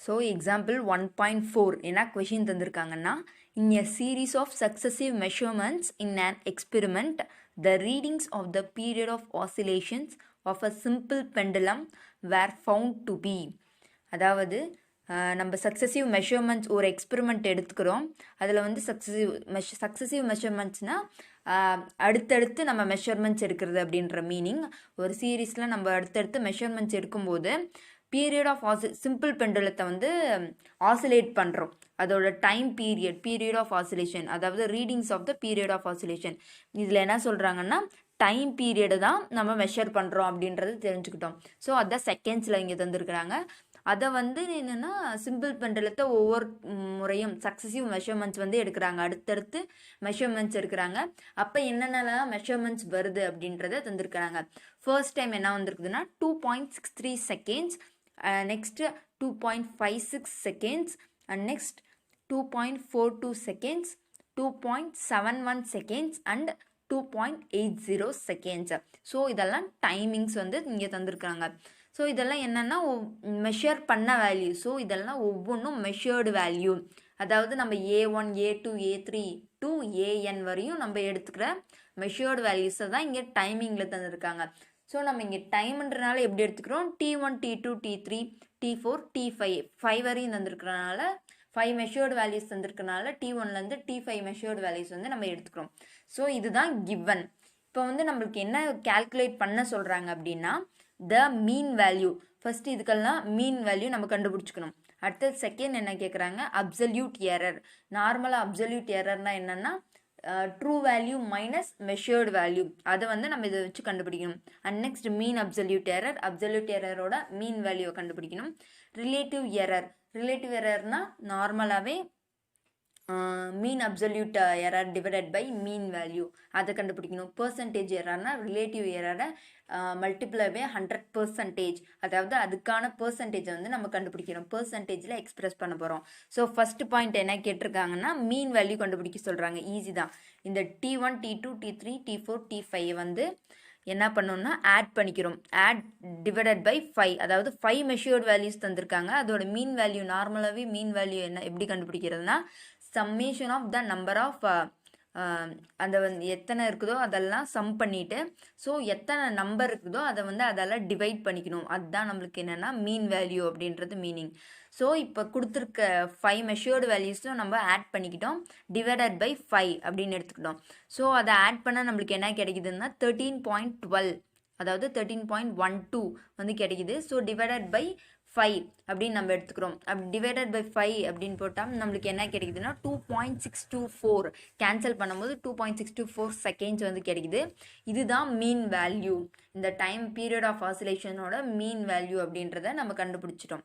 So example 1.4 என்ன question தந்திருக்காங்கன்னா in a series of successive measurements in an experiment the readings of the period of oscillations of a simple pendulum were found to be அதாவது நம்ம successive measurements ஒரு experiment எடுத்துக்கிறோம் அதில் வந்து successive மெஷர்மெண்ட்ஸ்னால் அடுத்தடுத்து நம்ம measurements எடுக்கிறது அப்படின்ற மீனிங் ஒரு சீரீஸில் நம்ம அடுத்தடுத்து மெஷர்மெண்ட்ஸ் எடுக்கும்போது பீரியட் ஆஃப் சிம்பிள் பெண்டுலத்தை வந்து ஆசிலேட் பண்ணுறோம் அதோட டைம் பீரியட் ஆஃப் ஆசிலேஷன் அதாவது readings of the period of oscillation இதில் என்ன சொல்கிறாங்கன்னா டைம் பீரியடு தான் நம்ம மெஷர் பண்ணுறோம் அப்படின்றது தெரிஞ்சுக்கிட்டோம். ஸோ அதான் செகண்ட்ஸில் இங்கே தந்துருக்குறாங்க. அதை வந்து என்னென்னா சிம்பிள் பெண்டலத்தை ஒவ்வொரு முறையும் சக்ஸசிவ் மெஷர்மெண்ட்ஸ் வந்து எடுக்கிறாங்க, அடுத்தடுத்து மெஷர்மெண்ட்ஸ் எடுக்கிறாங்க. அப்போ என்னென்னலாம் மெஷர்மெண்ட்ஸ் வருது அப்படின்றத தந்துருக்குறாங்க. ஃபர்ஸ்ட் டைம் என்ன வந்திருக்குதுன்னா 2.63 seconds, next 2.56 seconds, and next 2.42 seconds, 2.71 seconds and 2.80 seconds. So இதெல்லாம் டைமிங்ஸ் வந்து இங்கே தந்திருக்காங்க. ஸோ இதெல்லாம் என்னென்னா மெஷர் பண்ண வேல்யூ. ஸோ இதெல்லாம் ஒவ்வொன்றும் மெஷர்டு வேல்யூ, அதாவது நம்ம A1 A2 A3 to AN வரையும் நம்ம எடுத்துக்கிற மெஷர்டு வேல்யூஸை தான் இங்கே டைமிங்கில் தந்துருக்காங்க. ஸோ நம்ம இங்கே டைம்ன்றனால எப்படி எடுத்துக்கிறோம், T1 T2 T3 T4 T5 5 வரையும் தந்துருக்கிறனால 5 மெஷர்டு வேல்யூஸ் தந்துருக்கனால T1லேருந்து T5 மெஷர்டு வேல்யூஸ் வந்து நம்ம எடுத்துக்கிறோம். ஸோ இதுதான் கிவன். இப்போ வந்து நம்மளுக்கு என்ன கால்குலேட் பண்ண சொல்கிறாங்க அப்படின்னா த மீன் வேல்யூ. ஃபஸ்ட்டு இதுக்கெல்லாம் மீன் வேல்யூ நம்ம கண்டுபிடிச்சிக்கணும். அடுத்தது செகண்ட் என்ன கேட்குறாங்க, அப்சல்யூட் எரர். நார்மலாக அப்சல்யூட் எரர்னால் என்னென்னா true value minus measured value, அதை வந்து நம்ம இதை வச்சு கண்டுபிடிக்கணும். அண்ட் நெக்ஸ்ட் மீன் அப்சல்யூட் எரரோட மீன் வேல்யூவை கண்டுபிடிக்கணும். ரிலேட்டிவ் எரர்னால் நார்மலாகவே mean absolute error divided by mean value, அதை கண்டுபிடிக்கணும். பர்சன்டேஜ் எரர்னா ரிலேட்டிவ் எரரை மல்டிப்ளை பை 100%, அதாவது அதுக்கான பர்சன்டேஜை வந்து நம்ம கண்டுபிடிக்கிறோம், பர்சன்டேஜில் எக்ஸ்பிரஸ் பண்ண போகிறோம். ஸோ ஃபர்ஸ்ட் பாயிண்ட் என்ன கேட்டிருக்காங்கன்னா மீன் வேல்யூ கண்டுபிடிக்க சொல்கிறாங்க. ஈஸி தான். இந்த T1 T2 T3 T4 T5 வந்து என்ன பண்ணோம்னா ஆட் பண்ணிக்கிறோம். ஆட் டிவைடட் பை 5, அதாவது 5 மெஷர்டு வேல்யூஸ் தந்திருக்காங்க. அதோட மீன் வேல்யூ நார்மலாகவே மீன் வேல்யூ என்ன எப்படி கண்டுபிடிக்கிறதுனா summation of the number of அந்த வந்து எத்தனை இருக்குதோ அதெல்லாம் சம் பண்ணிவிட்டு, ஸோ எத்தனை நம்பர் இருக்குதோ அதை வந்து அதெல்லாம் டிவைட் பண்ணிக்கணும். அதுதான் நம்மளுக்கு என்னென்னா மீன் வேல்யூ அப்படின்றது மீனிங். ஸோ இப்போ கொடுத்துருக்க 5 மெஷர்டு வேல்யூஸும் நம்ம ஆட் பண்ணிக்கிட்டோம், டிவைடட் பை 5 அப்படின்னு எடுத்துக்கிட்டோம். ஸோ அதை ஆட் பண்ணால் நம்மளுக்கு என்ன கிடைக்குதுன்னா 13.12, அதாவது 13.12 வந்து கிடைக்குது. ஸோ டிவைடட் பை 5 அப்படின்னு நம்ம எடுத்துக்கிறோம். அப்படி டிவைடட் பை 5 அப்படின்னு போட்டால் நம்மளுக்கு என்ன கிடைக்குதுன்னா 2.624, கேன்சல் பண்ணும்போது 2.624 செகண்ட்ஸ் வந்து கிடைக்குது. இதுதான் மீன் வேல்யூ. இந்த டைம் பீரியட் ஆஃப் ஆசிலேஷனோட மீன் வேல்யூ அப்படின்றத நம்ம கண்டுபிடிச்சிட்டோம்.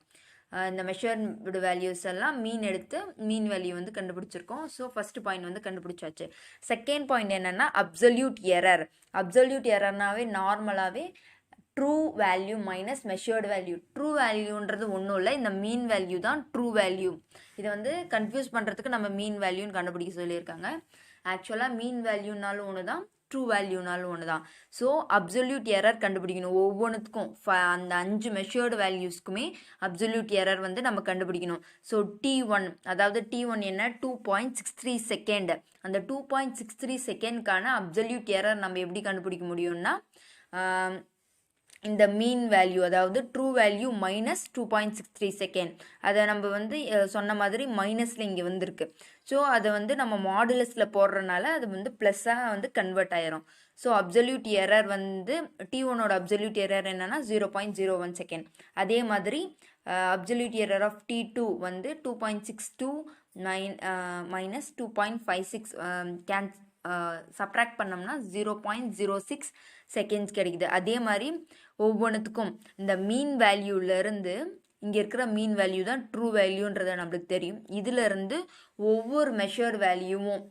இந்த மெஷர்டு வேல்யூஸ் எல்லாம் மீன் எடுத்து மீன் வேல்யூ வந்து கண்டுபிடிச்சிருக்கோம். ஸோ ஃபர்ஸ்ட் பாயிண்ட் வந்து கண்டுபிடிச்சாச்சு. செகண்ட் பாயிண்ட் என்னென்னா அப்சல்யூட் எரர்னாவே நார்மலாகவே true value minus measured value. True வேல்யூன்றது ஒன்றும் இல்லை, இந்த மீன் வேல்யூ தான் ட்ரூ வேல்யூ. இதை வந்து கன்ஃபியூஸ் பண்ணுறதுக்கு நம்ம மீன் வேல்யூன்னு கண்டுபிடிக்க சொல்லியிருக்காங்க. ஆக்சுவலாக மீன் வேல்யூனாலும் ஒன்று தான், ட்ரூ வேல்யூனாலும் ஒன்று தான். ஸோ அப்சல்யூட் எரர் கண்டுபிடிக்கணும். ஒவ்வொன்றுத்துக்கும் அந்த 5 மெஷர்டு வேல்யூஸ்க்குமே அப்சல்யூட் எரர் வந்து நம்ம கண்டுபிடிக்கணும். ஸோ T1, அதாவது T1 என்ன 2.63 செகண்ட். அந்த 2.63 செகண்ட்கான அப்சல்யூட் எரர் நம்ம எப்படி கண்டுபிடிக்க முடியும்னா இந்த மீன் வேல்யூ, அதாவது ட்ரூ வேல்யூ மைனஸ் 2.63 செகண்ட். அதை நம்ம வந்து சொன்ன மாதிரி மைனஸில் இங்கே வந்திருக்கு. ஸோ அதை வந்து நம்ம மாடுலஸில் போடுறதுனால அது வந்து ப்ளஸ்ஸாக வந்து கன்வெர்ட் ஆயிரும். ஸோ அப்சல்யூட் எரர் வந்து T1ஓட அப்சல்யூட் எரர் என்னென்னா 0.01 செகண்ட். அதே மாதிரி அப்சல்யூட் எரர் ஆஃப் T2 வந்து 2.629 மைனஸ் 2.56 சப்ராக்ட் பண்ணோம்னா 0.06 செகண்ட்ஸ் கிடைக்குது. அதே மாதிரி ஒவ்வொன்றுத்துக்கும் இந்த மீன் வேல்யூலேருந்து இங்கே இருக்கிற மீன் வேல்யூ தான் ட்ரூ வேல்யூன்றதை நம்மளுக்கு தெரியும். இதிலிருந்து ஒவ்வொரு மெஷர்டு வேல்யூவும்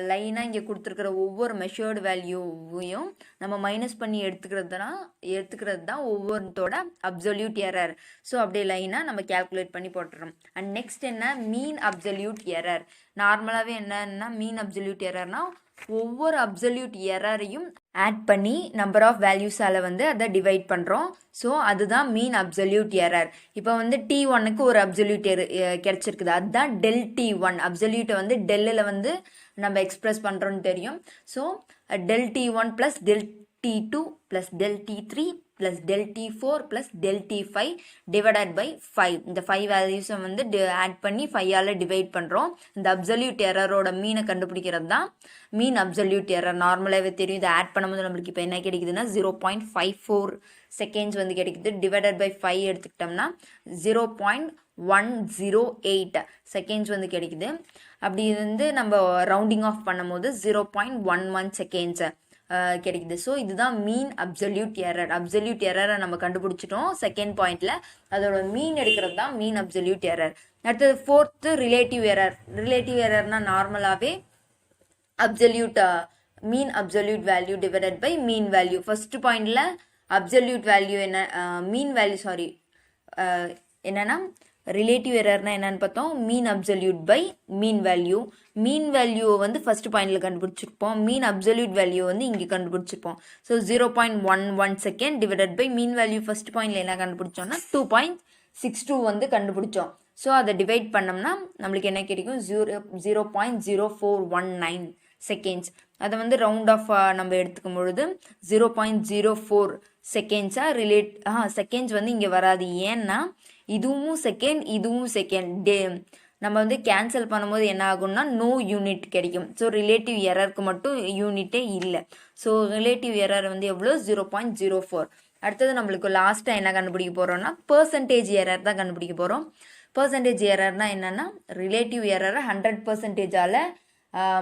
லைனாக இங்கே கொடுத்துருக்கிற ஒவ்வொரு மெஷர்டு வேல்யூவையும் நம்ம மைனஸ் பண்ணி எடுத்துக்கிறது தான் ஒவ்வொருத்தோட அப்சல்யூட் எரர். ஸோ அப்படியே லைனாக நம்ம கேல்குலேட் பண்ணி போட்டுறோம். அண்ட் நெக்ஸ்ட் என்ன மீன் அப்சல்யூட் எரர். நார்மலாகவே என்னன்னா மீன் அப்சல்யூட் எரர்னால் ஒவ்வொரு அப்சல்யூட் எரரையும் ஆட் பண்ணி நம்பர் ஆஃப் வேல்யூஸால் வந்து அதை டிவைட் பண்ணுறோம். ஸோ அதுதான் மீன் அப்சல்யூட் எரர். இப்போ வந்து T1க்கு ஒரு அப்சல்யூட் கிடச்சிருக்குது, அதுதான் டெல் T1. அப்சல்யூட்டை வந்து டெல்லில் வந்து நம்ம எக்ஸ்பிரஸ் பண்ணுறோன்னு தெரியும். So del T1 plus del T2 plus del T3 plus del T4 plus del T5 divided by 5. இந்த 5 வேல்யூஸை வந்து ஆட் பண்ணி 5ஆல் டிவைட் பண்ணுறோம். இந்த அப்சல்யூட் எரரோட மீனை கண்டுபிடிக்கிறது தான் மீன் அப்சல்யூட் எரர். நார்மலாகவே தெரியும், இதை ஆட் பண்ணும்போது நம்மளுக்கு இப்போ என்ன கிடைக்குதுன்னா 0.54 செகண்ட்ஸ் வந்து கிடைக்குது. டிவைடட் பை 5 எடுத்துக்கிட்டோம்னா 0.108 செகண்ட்ஸ் வந்து கிடைக்குது. அப்படி வந்து நம்ம ரவுண்டிங் ஆஃப் பண்ணும்போது 0.11 செகண்ட்ஸ் கிடைக்குது. ஸோ இதுதான் மீன் அப்சல்யூட் எரர். அப்சல்யூட் எரரை நம்ம கண்டுபிடிச்சிட்டோம் செகண்ட் பாயிண்டில். அதோட மீன் எடுக்கிறது தான் மீன் அப்சல்யூட் எரர். அடுத்தது ஃபோர்த்து ரிலேட்டிவ் எரர். ரிலேட்டிவ் எரர்னா நார்மலாகவே absolute mean absolute value divided by mean value. First பாயிண்டில் அப்சல்யூட் வேல்யூ என்ன, மீன் வேல்யூ சாரி என்னன்னா ரிலேட்டிவ் எரர்னா என்னன்னு பார்த்தோம், mean absolute by mean value. Mean வேல்யூவை வந்து ஃபர்ஸ்ட் பாயிண்டில் கண்டுபிடிச்சிருப்போம், மீன் அப்சல்யூட் வேல்யூ வந்து இங்கே கண்டுபிடிச்சிருப்போம். So 0.11 second divided by mean value first பாயிண்டில் என்ன கண்டுபிடிச்சோம்னா 2.62 வந்து கண்டுபிடிச்சோம். ஸோ அதை டிவைட் பண்ணோம்னா நம்மளுக்கு என்ன கிடைக்கும், 0.0419 செகண்ட்ஸ். அதை வந்து ரவுண்ட் ஆஃப் நம்ம எடுத்துக்கும் பொழுது 0.04 செகண்ட்ஸாக செகண்ட்ஸ் வந்து இங்கே வராது. ஏன்னா இதுவும் செகண்ட் இதுவும் செகண்ட், நம்ம வந்து கேன்சல் பண்ணும்போது என்ன ஆகும்னா நோ யூனிட் கிடைக்கும். ஸோ ரிலேட்டிவ் எரருக்கு மட்டும் யூனிட்டே இல்லை. ஸோ ரிலேட்டிவ் எரர் வந்து எவ்வளோ, 0.04. அடுத்தது நம்மளுக்கு லாஸ்ட்டாக என்ன கண்டுபிடிக்க போகிறோம்னா பெர்சன்டேஜ் எரர் தான் கண்டுபிடிக்க போகிறோம். பெர்சன்டேஜ் எரர்னா என்னென்னா ரிலேட்டிவ் எரரை 100%ஆல்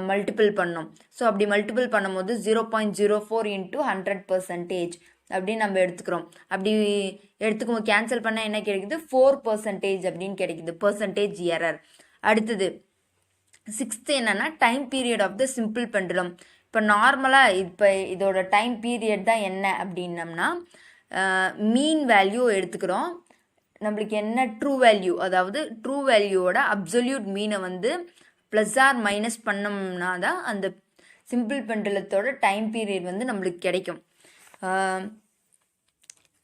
மல்டிபிள் பண்ணோம். ஸோ அப்படி மல்டிபிள் பண்ணும்போது 0.04 இன்ட்டு 100% அப்படின்னு நம்ம எடுத்துக்கிறோம். அப்படி எடுத்துக்கும் கேன்சல் பண்ணால் என்ன கிடைக்குது, 4% அப்படின்னு கிடைக்குது பெர்சன்டேஜ் எரர். அடுத்தது சிக்ஸ்த்து என்னென்னா time period of the simple pendulum. இப்போ நார்மலாக இப்போ இதோட டைம் பீரியட் தான் என்ன அப்படின்னம்னா மீன் வேல்யூ எடுத்துக்கிறோம். நம்மளுக்கு என்ன ட்ரூ வேல்யூ, அதாவது ட்ரூ வேல்யூவோட அப்சல்யூட் மீனை வந்து ப்ளஸ் ஆர் மைனஸ் பண்ணோம்னா தான் அந்த சிம்பிள் பெண்டுலத்தோட டைம் பீரியட் வந்து நம்மளுக்கு கிடைக்கும்.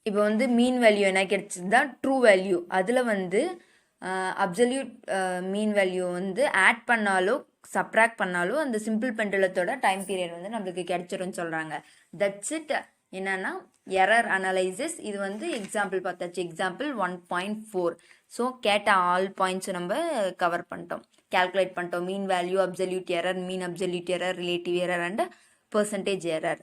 இப்போ வந்து மீன் வேல்யூ என்ன கிடைச்சது தான் ட்ரூ வேல்யூ. அதில் வந்து அப்சல்யூட் மீன் வேல்யூ வந்து ஆட் பண்ணாலோ சப்ராக்ட் பண்ணாலோ அந்த சிம்பிள் பெண்டுலத்தோட டைம் பீரியட் வந்து நம்மளுக்கு கிடைச்சிரும்னு சொல்கிறாங்க. That's it. என்னன்னா எரர் அனலைசிஸ். இது வந்து எக்ஸாம்பிள் பார்த்தாச்சு, எக்ஸாம்பிள் 1.4. ஸோ கேட்ட ஆல் பாயிண்ட்ஸ் நம்ம கவர் பண்ணிட்டோம், calculate பண்ணிட்டோம். Mean value, absolute error, mean absolute error, relative error and percentage error.